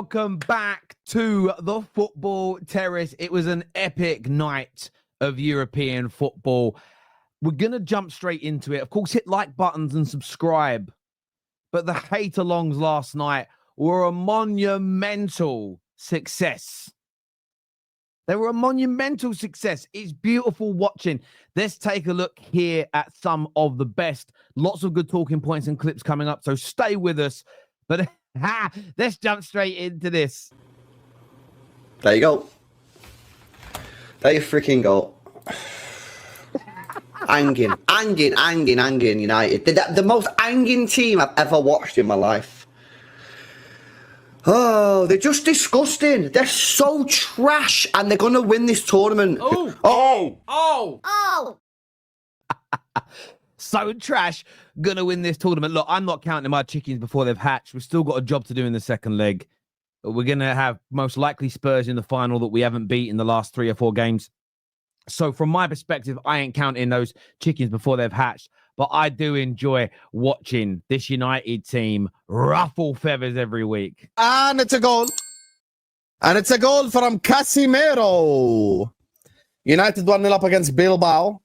welcome back to the Football Terrace. It was an epic night of European football. We're going to jump straight into it. Of course, hit like buttons and subscribe. But the hate-alongs last night were a monumental success. They were a monumental success. It's beautiful watching. Let's take a look here at some of the best. Lots of good talking points and clips coming up, so stay with us. But let's jump straight into this. There you go. There you freaking go. Hanging United. The most hanging team I've ever watched in my life. Oh, they're just disgusting. They're so trash, and they're going to win this tournament. So trash, gonna win this tournament. Look, I'm not counting my chickens before they've hatched. We've still got a job to do in the second leg. We're gonna have most likely Spurs in the final that we haven't beat in the last 3 or 4 games. So from my perspective, I ain't counting those chickens before they've hatched. But I do enjoy watching this United team ruffle feathers every week. And it's a goal. And it's a goal from Casemiro. United 1-0 up against Bilbao.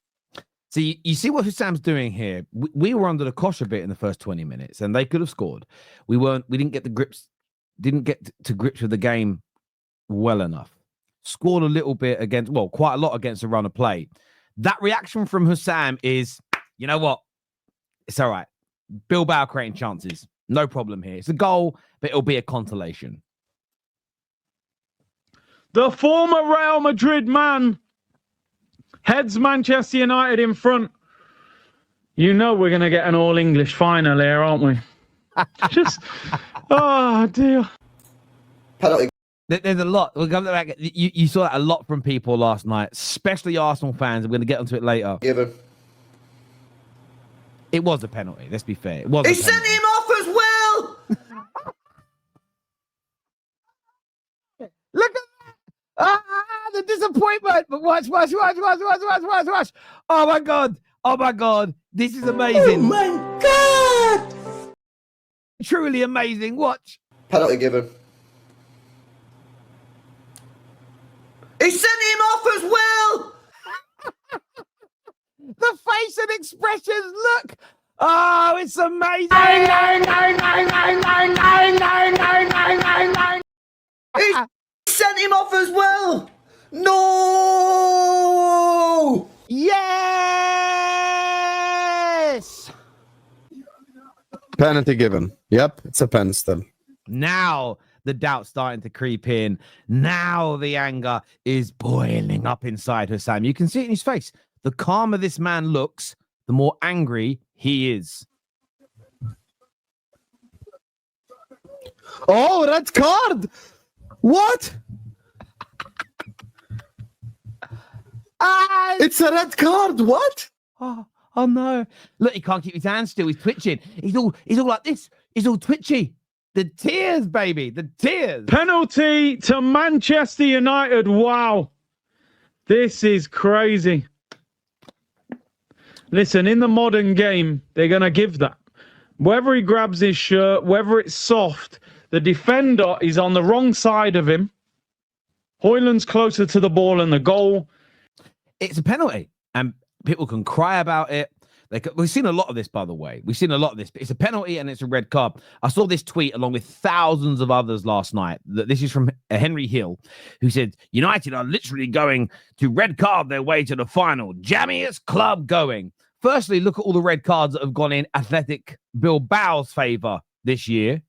So you see what Husam's doing here. We were under the cosh a bit in the first 20 minutes, and they could have scored. We didn't get grips with the game well enough. Scored a little bit against, well, quite a lot against the run of play. That reaction from Husam is, you know what? It's all right. Bilbao creating chances. No problem here. It's a goal, but it'll be a consolation. The former Real Madrid man heads Manchester United in front. You know we're going to get an all-English final here, aren't we? Oh, dear. Penalty. There's a lot. We'll come back. You saw that a lot from people last night, especially Arsenal fans. I'm going to get onto it later. Given. It was a penalty. Let's be fair. It was. He sent him off as well. Look at that. The disappointment. But watch. Oh, my God. Oh, my God. This is amazing. Oh, my God. Truly amazing. Watch. Penalty given. He sent him off as well. The face and expressions. Look. Oh, it's amazing. He sent him off as well. No. Yes. Penalty given. Yep, it's a pen still. Now the doubt's starting to creep in. Now the anger is boiling up inside Hussam. You can see it in his face. The calmer this man looks, the more angry he is. Oh, red card! What? It's a red card. What? Oh no. Look, he can't keep his hands still. He's twitching. He's all like this. He's all twitchy. The tears, baby. The tears. Penalty to Manchester United. Wow. This is crazy. Listen, in the modern game, they're going to give that. Whether he grabs his shirt, whether it's soft, the defender is on the wrong side of him. Højlund's closer to the ball and the goal. It's a penalty, and people can cry about it. We've seen a lot of this, by the way. We've seen a lot of this. But it's a penalty and it's a red card. I saw this tweet along with thousands of others last night. This is from Henry Hill, who said, United are literally going to red card their way to the final. Jammiest club going. Firstly, look at all the red cards that have gone in Athletic Bilbao's favour this year.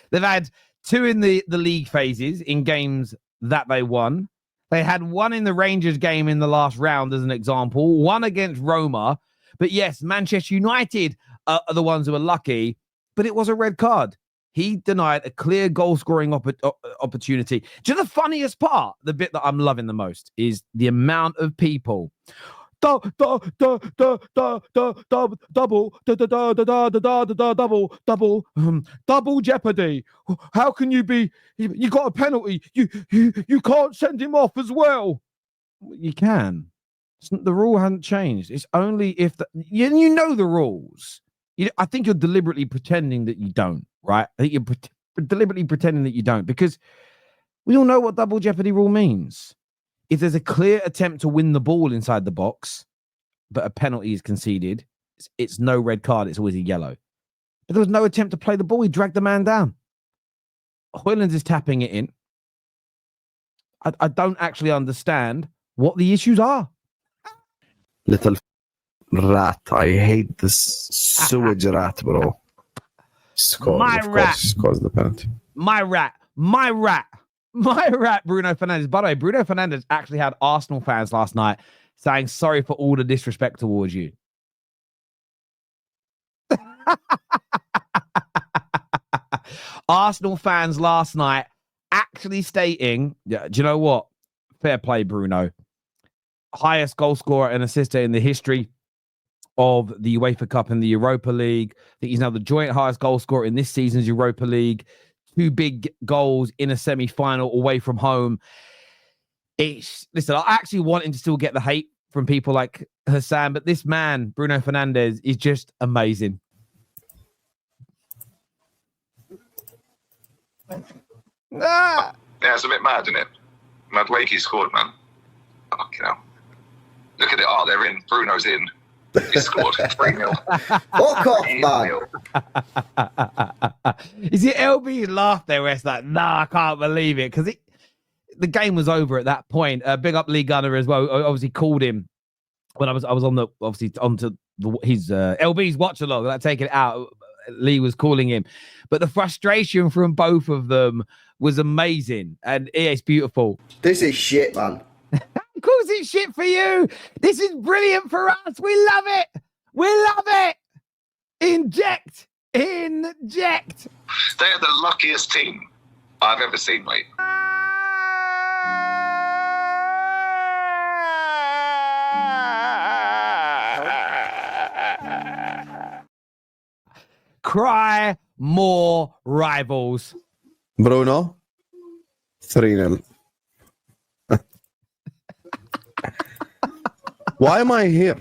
They've had 2 in the league phases in games that they won. They had 1 in the Rangers game in the last round, as an example. 1 against Roma. But yes, Manchester United are the ones who are lucky, but it was a red card. He denied a clear goal-scoring opportunity. Do you know the funniest part, the bit that I'm loving the most, is the amount of people. Double jeopardy. How can you be? You got a penalty. You can't send him off as well. You can. The rule hasn't changed. It's only if you know the rules. I think you're deliberately pretending that you don't, right? I think deliberately pretending that you don't, because we all know what double jeopardy rule means. If there's a clear attempt to win the ball inside the box, but a penalty is conceded, it's no red card, it's always a yellow. But there was no attempt to play the ball. He dragged the man down. Højlund is tapping it in. I don't actually understand what the issues are. Little rat. I hate this sewage rat, bro. Scores the penalty. My rat, Bruno Fernandes. By the way, Bruno Fernandes actually had Arsenal fans last night saying sorry for all the disrespect towards you. Arsenal fans last night actually stating, yeah, do you know what? Fair play, Bruno. Highest goal scorer and assister in the history of the UEFA Cup and the Europa League. I think he's now the joint highest goal scorer in this season's Europa League. 2 big goals in a semi-final away from home. Listen, I actually want him to still get the hate from people like Hassan, but this man, Bruno Fernandes, is just amazing. Yeah, it's a bit mad, isn't it? Mad Wakey scored, man. Fucking hell. Look at it. Oh, they're in. Bruno's in. He scored 3-0. Fuck off, man. You see, LB laughed there where it's like, nah, I can't believe it. Because the game was over at that point. Big up Lee Gunner as well. I obviously called him when I was on the, obviously, onto his LB's watch along, like taking it out. Lee was calling him. But the frustration from both of them was amazing. And it's beautiful. This is shit, man. Of course it's shit for you. This is brilliant for us. We love it. We love it. Inject. They're the luckiest team I've ever seen, mate. Cry more rivals. Bruno, 3-0. Why am I here?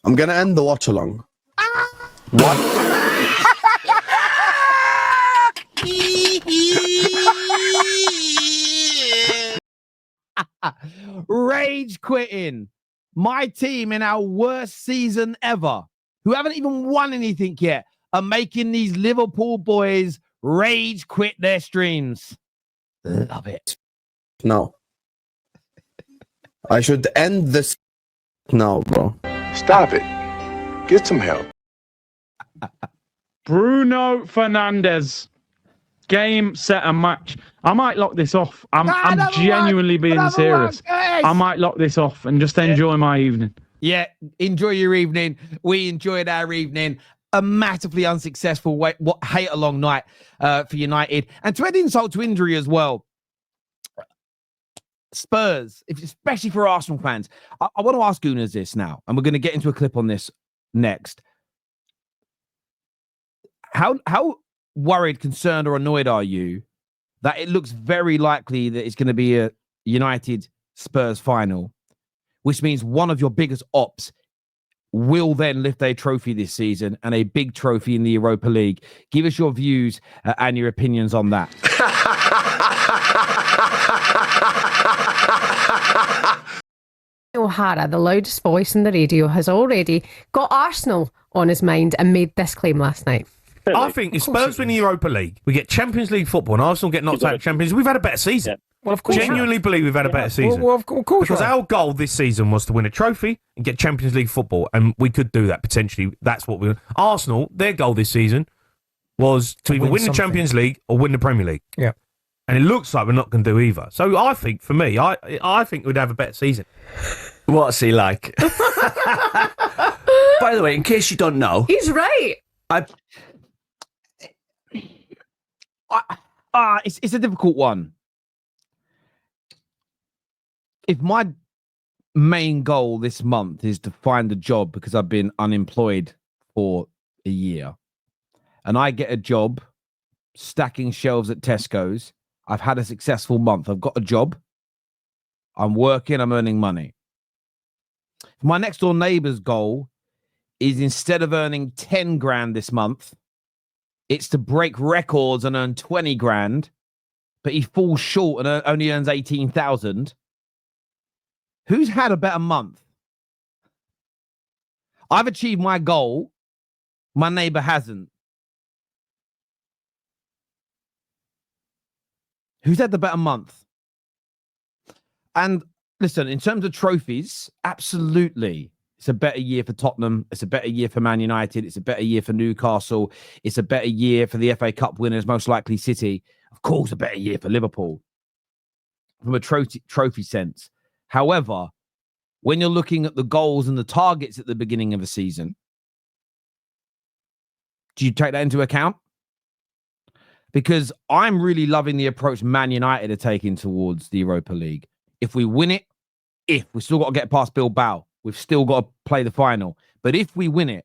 I'm gonna end the watch along. What? Rage quitting. My team in our worst season ever, who haven't even won anything yet, are making these Liverpool boys rage quit their streams. Love it. No. I should end this. No, bro. Stop it. Get some help. Bruno Fernandes. Game, set, and match. I might lock this off. I'm genuinely being serious. I might lock this off and just enjoy my evening. Yeah, enjoy your evening. We enjoyed our evening. A massively unsuccessful hate-along night for United. And to add insult to injury as well, Spurs, especially for Arsenal fans, I want to ask Gunas this now, and we're going to get into a clip on this next. How worried, concerned, or annoyed are you that it looks very likely that it's going to be a United Spurs final, which means one of your biggest ops will then lift a trophy this season and a big trophy in the Europa League? Give us your views and your opinions on that. O'Hara, the loudest voice in the radio, has already got Arsenal on his mind and made this claim last night. I think if Spurs win the Europa League, we get Champions League football, and Arsenal get knocked out of Champions League, we've had a better season. Yeah. Well, of course. Genuinely believe we've had a better season. Well, of course. Because our goal this season was to win a trophy and get Champions League football, and we could do that potentially. That's what we. Arsenal, their goal this season was to either win the Champions League or win the Premier League. Yeah. And it looks like we're not going to do either. So I think, for me, I think we'd have a better season. What's he like? By the way, in case you don't know, He's right. It's a difficult one. If my main goal this month is to find a job because I've been unemployed for a year, and I get a job stacking shelves at Tesco's, I've had a successful month. I've got a job. I'm working. I'm earning money. My next door neighbor's goal is, instead of earning 10 grand this month, it's to break records and earn 20 grand, but he falls short and only earns 18,000. Who's had a better month? I've achieved my goal. My neighbor hasn't. Who's had the better month? And listen, in terms of trophies, absolutely. It's a better year for Tottenham. It's a better year for Man United. It's a better year for Newcastle. It's a better year for the FA Cup winners, most likely City. Of course, a better year for Liverpool from a trophy sense. However, when you're looking at the goals and the targets at the beginning of a season, do you take that into account? Because I'm really loving the approach Man United are taking towards the Europa League. If we win it, we've still got to get past Bilbao. We've still got to play the final. But if we win it,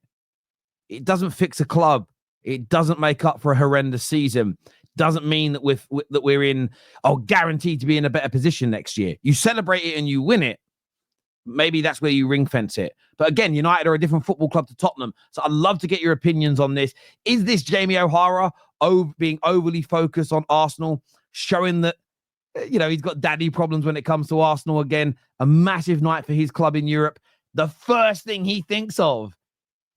it doesn't fix a club. It doesn't make up for a horrendous season. Doesn't mean that we're in, guaranteed to be in a better position next year. You celebrate it and you win it. Maybe that's where you ring fence it. But again, United are a different football club to Tottenham. So I'd love to get your opinions on this. Is this Jamie O'Hara being overly focused on Arsenal, showing that, he's got daddy problems when it comes to Arsenal again? A massive night for his club in Europe. The first thing he thinks of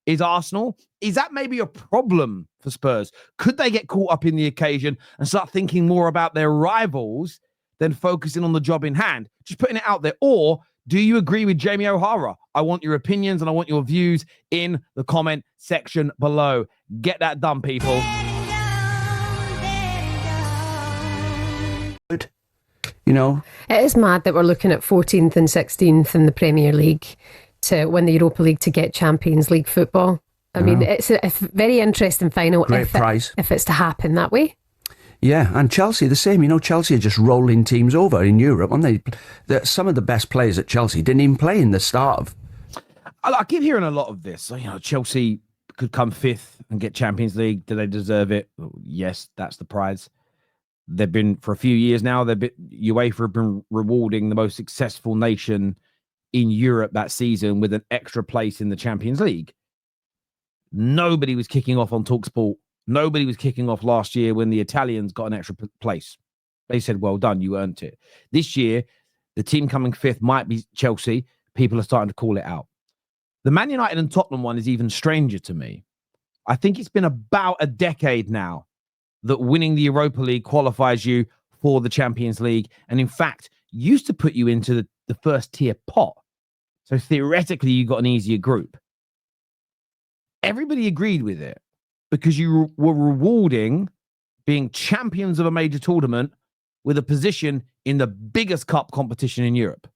is Arsenal. Is that maybe a problem for Spurs? Could they get caught up in the occasion and start thinking more about their rivals than focusing on the job in hand? Just putting it out there. Or do you agree with Jamie O'Hara? I want your opinions and I want your views in the comment section below. Get that done, people. It is mad that we're looking at 14th and 16th in the Premier League to win the Europa League to get Champions League football. I mean, it's a very interesting final. Great prize. If it's to happen that way. Yeah, and Chelsea, the same. Chelsea are just rolling teams over in Europe, aren't they? Some of the best players at Chelsea didn't even play in the start of. I keep hearing a lot of this. Chelsea could come fifth and get Champions League. Do they deserve it? Well, yes, that's the prize. They've been, for a few years now, UEFA have been rewarding the most successful nation in Europe that season with an extra place in the Champions League. Nobody was kicking off on TalkSport. Nobody was kicking off last year when the Italians got an extra place. They said, well done, you earned it. This year, the team coming fifth might be Chelsea. People are starting to call it out. The Man United and Tottenham one is even stranger to me. I think it's been about a decade now that winning the Europa League qualifies you for the Champions League, and in fact, used to put you into the first tier pot. So theoretically, you got an easier group. Everybody agreed with it because you were rewarding being champions of a major tournament with a position in the biggest cup competition in Europe.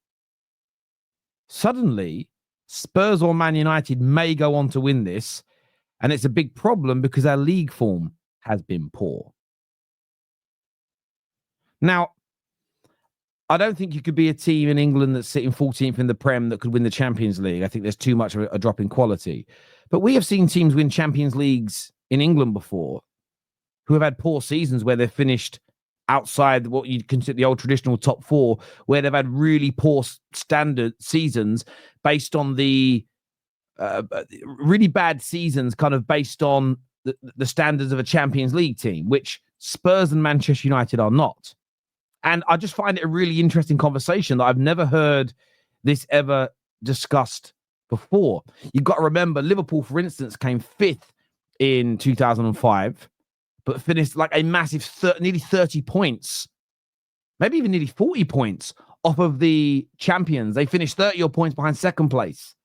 Suddenly, Spurs or Man United may go on to win this, and it's a big problem because our league form has been poor. Now, I don't think you could be a team in England that's sitting 14th in the Prem that could win the Champions League. I think there's too much of a drop in quality. But we have seen teams win Champions Leagues in England before who have had poor seasons where they've finished outside what you'd consider the old traditional top four, where they've had really poor standard seasons based on the really bad seasons kind of based on the standards of a Champions League team, which Spurs and Manchester United are not. And I just find it a really interesting conversation that I've never heard this ever discussed before. You've got to remember, Liverpool, for instance, came fifth in 2005, but finished like a massive nearly 30 points, maybe even nearly 40 points off of the champions. They finished 30 odd points behind second place.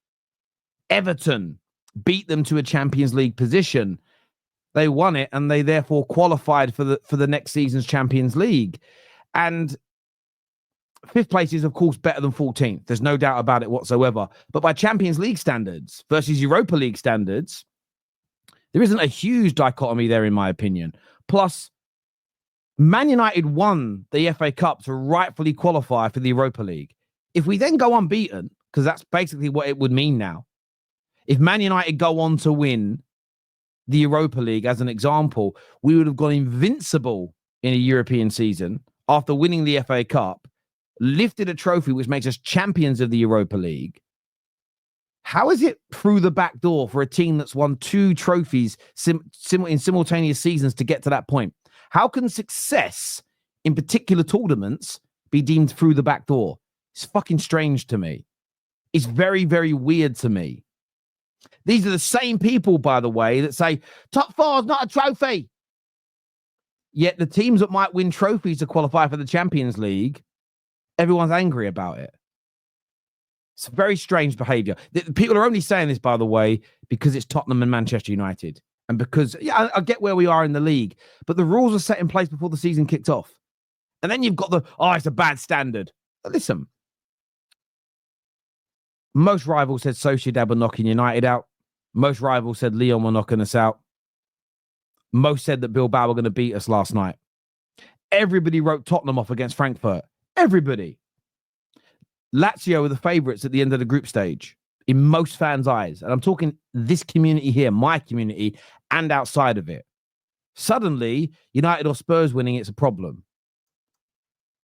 Everton beat them to a Champions League position. They won it, and they therefore qualified for the next season's Champions League. And fifth place is, of course, better than 14th. There's no doubt about it whatsoever. But by Champions League standards versus Europa League standards, there isn't a huge dichotomy there, in my opinion. Plus, Man United won the FA Cup to rightfully qualify for the Europa League. If we then go unbeaten, because that's basically what it would mean now, if Man United go on to win the Europa League, as an example, we would have gone invincible in a European season after winning the FA Cup, lifted a trophy which makes us champions of the Europa League, How is it through the back door for a team that's won 2 trophies in simultaneous seasons to get to that point? How can success in particular tournaments be deemed through the back door? It's fucking strange to me. It's very, very weird to me. These are the same people, by the way, that say top 4 is not a trophy. Yet the teams that might win trophies to qualify for the Champions League, everyone's angry about it. It's very strange behavior. People are only saying this, by the way, because it's Tottenham and Manchester United. And because, yeah, I get where we are in the league, but the rules are set in place before the season kicked off. And then you've got it's a bad standard. Listen, most rivals said Sociedad were knocking United out. Most rivals said Lyon were knocking us out. Most said that Bilbao were going to beat us last night. Everybody wrote Tottenham off against Frankfurt. Everybody. Lazio were the favourites at the end of the group stage in most fans' eyes. And I'm talking this community here, my community, and outside of it. Suddenly, United or Spurs winning, it's a problem.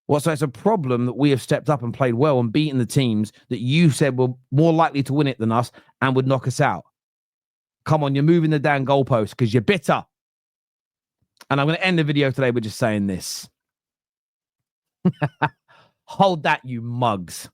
Well, so it's a problem that we have stepped up and played well and beaten the teams that you said were more likely to win it than us and would knock us out. Come on, you're moving the damn goalpost because you're bitter. And I'm going to end the video today with just saying this. Hold that, you mugs.